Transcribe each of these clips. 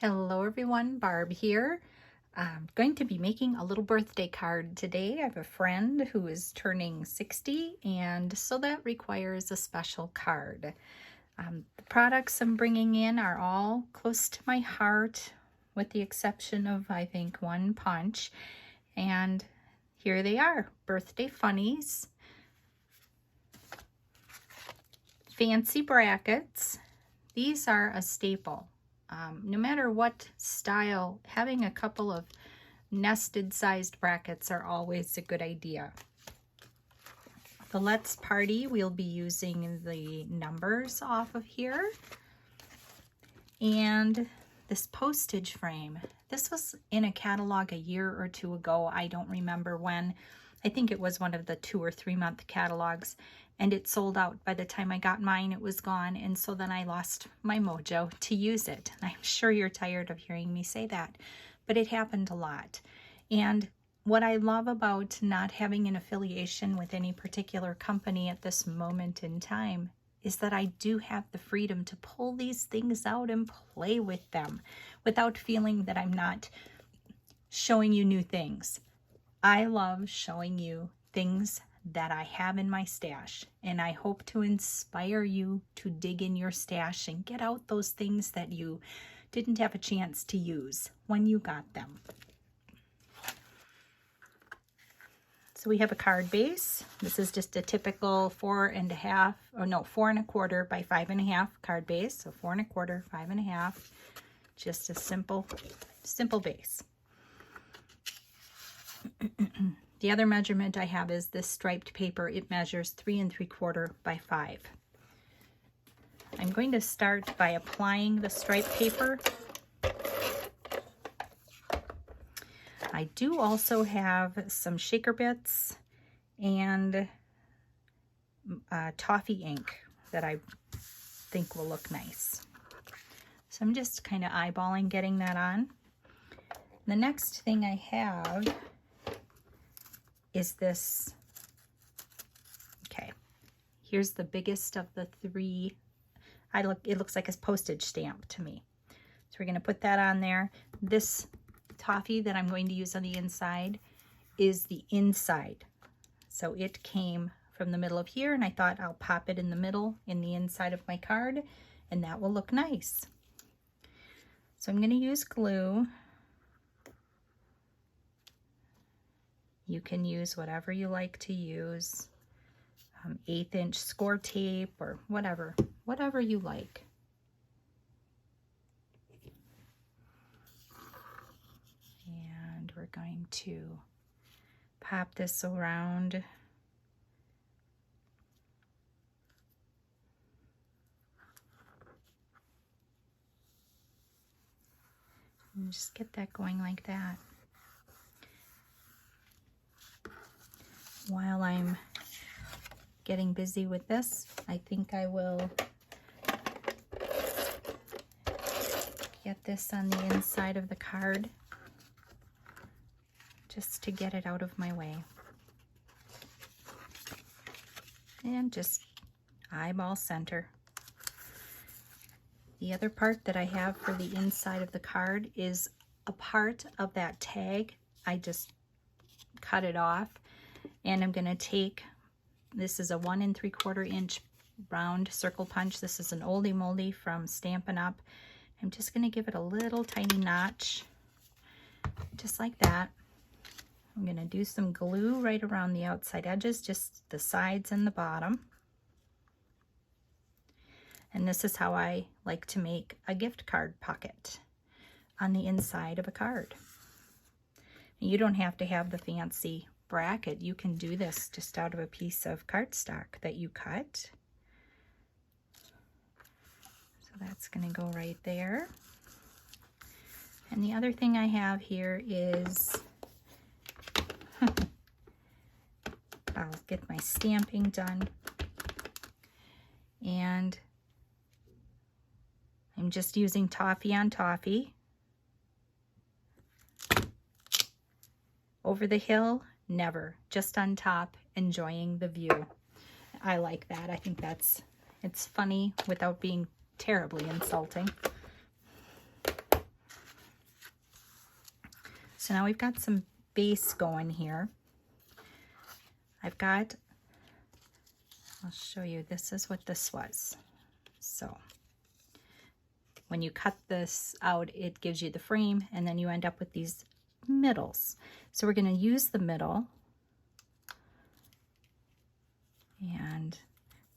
Hello everyone, Barb here. I'm going to be making a little birthday card today. I have a friend who is turning 60, and so that requires a special card. The products I'm bringing in are all close to my heart, with the exception of, I think, one punch. And here they are, birthday funnies, fancy brackets. These are a staple. No matter what style, having a couple of nested sized brackets are always a good idea. The Let's Party, we'll be using the numbers off of here. And this postage frame. This was in a catalog a year or two ago. I don't remember when. I think it was one of the 2 or 3 month catalogs, and it sold out. By the time I got mine, it was gone, and so then I lost my mojo to use it. And I'm sure you're tired of hearing me say that, but it happened a lot. And what I love about not having an affiliation with any particular company at this moment in time is that I do have the freedom to pull these things out and play with them without feeling that I'm not showing you new things. I love showing you things that I have in my stash, and I hope to inspire you to dig in your stash and get out those things that you didn't have a chance to use when you got them. So we have a card base. This is just a typical 4 1/4 by 5 1/2 card base. So 4 1/4, 5 1/2, just a simple base. The other measurement I have is this striped paper. It measures 3 3/4 by 5. I'm going to start by applying the striped paper. I do also have some shaker bits and Toffee Ink that I think will look nice. So I'm just kind of eyeballing getting that on. The next thing I have is this. Okay, here's the biggest of the 3. It looks like a postage stamp to me. So we're going to put that on there. This toffee that I'm going to use on the inside is the inside. So it came from the middle of here, and I thought I'll pop it in the middle in the inside of my card, and that will look nice. So I'm going to use glue. You can use whatever you like to use, 1/8 inch score tape or whatever you like. And we're going to pop this around. And just get that going like that. While I'm getting busy with this, I think I will get this on the inside of the card just to get it out of my way. And just eyeball center. The other part that I have for the inside of the card is a part of that tag. I just cut it off. And I'm going to take, this is a 1 3/4 inch round circle punch. This is an oldie moldy from Stampin' Up. I'm just going to give it a little tiny notch, just like that. I'm going to do some glue right around the outside edges, just the sides and the bottom. And this is how I like to make a gift card pocket on the inside of a card. You don't have to have the fancy bracket. You can do this just out of a piece of cardstock that you cut. So that's going to go right there. And the other thing I have here is I'll get my stamping done, and I'm just using toffee on toffee. Over the hill, never. Just on top, enjoying the view. I like that. I think it's funny without being terribly insulting. So now we've got some base going here. I'll show you, this is what this was. So when you cut this out, it gives you the frame, and then you end up with these middles. So we're going to use the middle and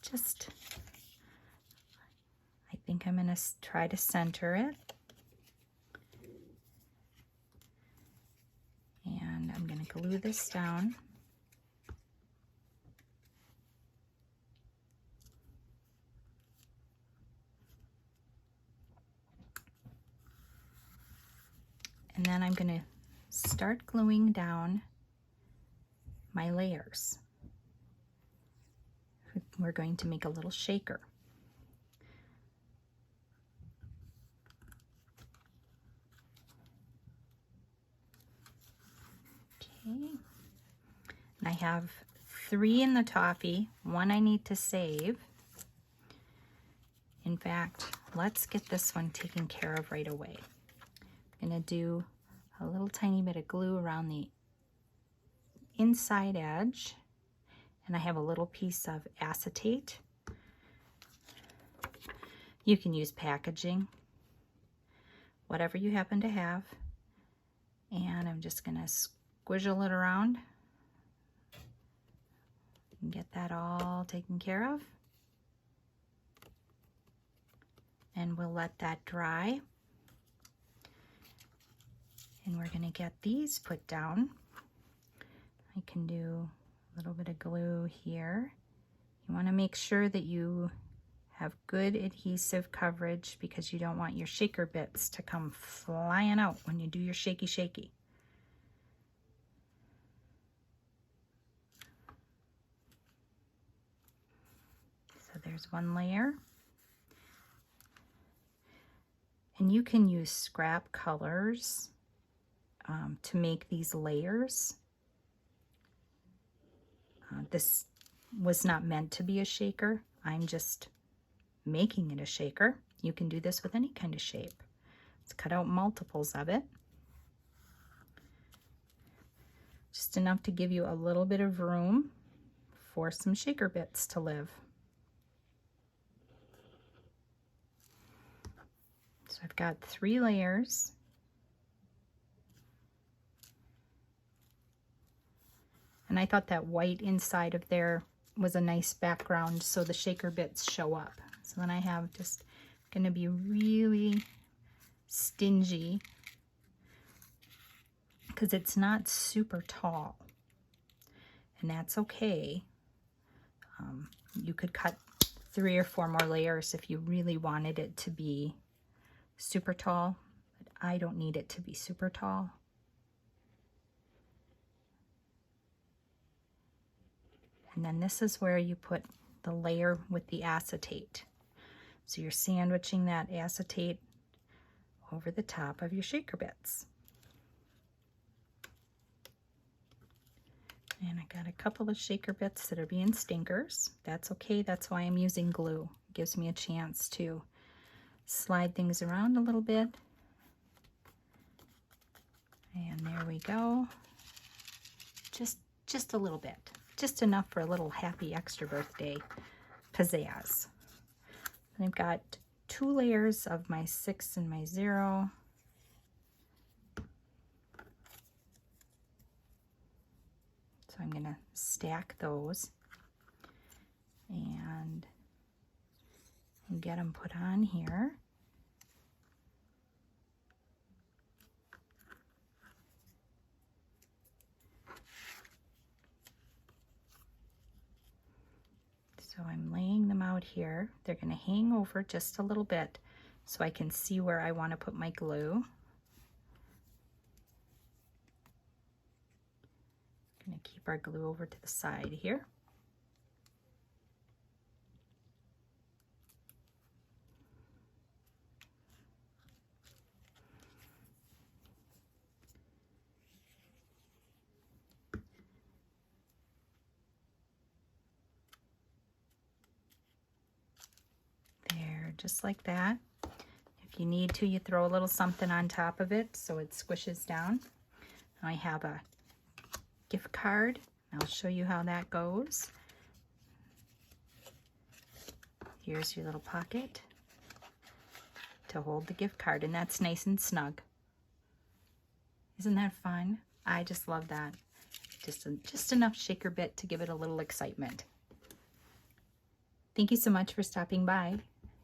just, I think I'm going to try to center it. And I'm going to glue this down. And then I'm going to start gluing down my layers. We're going to make a little shaker. Okay. And I have 3 in the toffee, 1 I need to save. In fact, let's get this one taken care of right away. I'm going to do a little tiny bit of glue around the inside edge, and I have a little piece of acetate. You can use packaging, whatever you happen to have, and I'm just going to squiggle it around and get that all taken care of, and we'll let that dry. And we're going to get these put down. I can do a little bit of glue here. You want to make sure that you have good adhesive coverage because you don't want your shaker bits to come flying out when you do your shaky shaky. So there's one layer. And you can use scrap colors to make these layers. This was not meant to be a shaker. I'm just making it a shaker. You can do this with any kind of shape. Let's cut out multiples of it. Just enough to give you a little bit of room for some shaker bits to live. So I've got 3 layers. And I thought that white inside of there was a nice background so the shaker bits show up. So then I have just going to be really stingy because it's not super tall. And that's okay. You could cut 3 or 4 more layers if you really wanted it to be super tall, but I don't need it to be super tall. And then this is where you put the layer with the acetate. So you're sandwiching that acetate over the top of your shaker bits. And I got a couple of shaker bits that are being stinkers. That's okay, that's why I'm using glue. It gives me a chance to slide things around a little bit. And there we go. Just a little bit. Just enough for a little happy extra birthday pizzazz. And I've got 2 layers of my 6 and my 0. So I'm going to stack those and get them put on here. So I'm laying them out here. They're going to hang over just a little bit so I can see where I want to put my glue. I'm going to keep our glue over to the side here. Just like that. If you need to, you throw a little something on top of it so it squishes down. I have a gift card. I'll show you how that goes. Here's your little pocket to hold the gift card, and that's nice and snug. Isn't that fun? I just love that. Just enough shaker bit to give it a little excitement. Thank you so much for stopping by.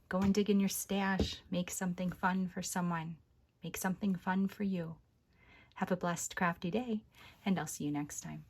Go and dig in your stash. Make something fun for someone. Make something fun for you. Have a blessed, crafty day, and I'll see you next time.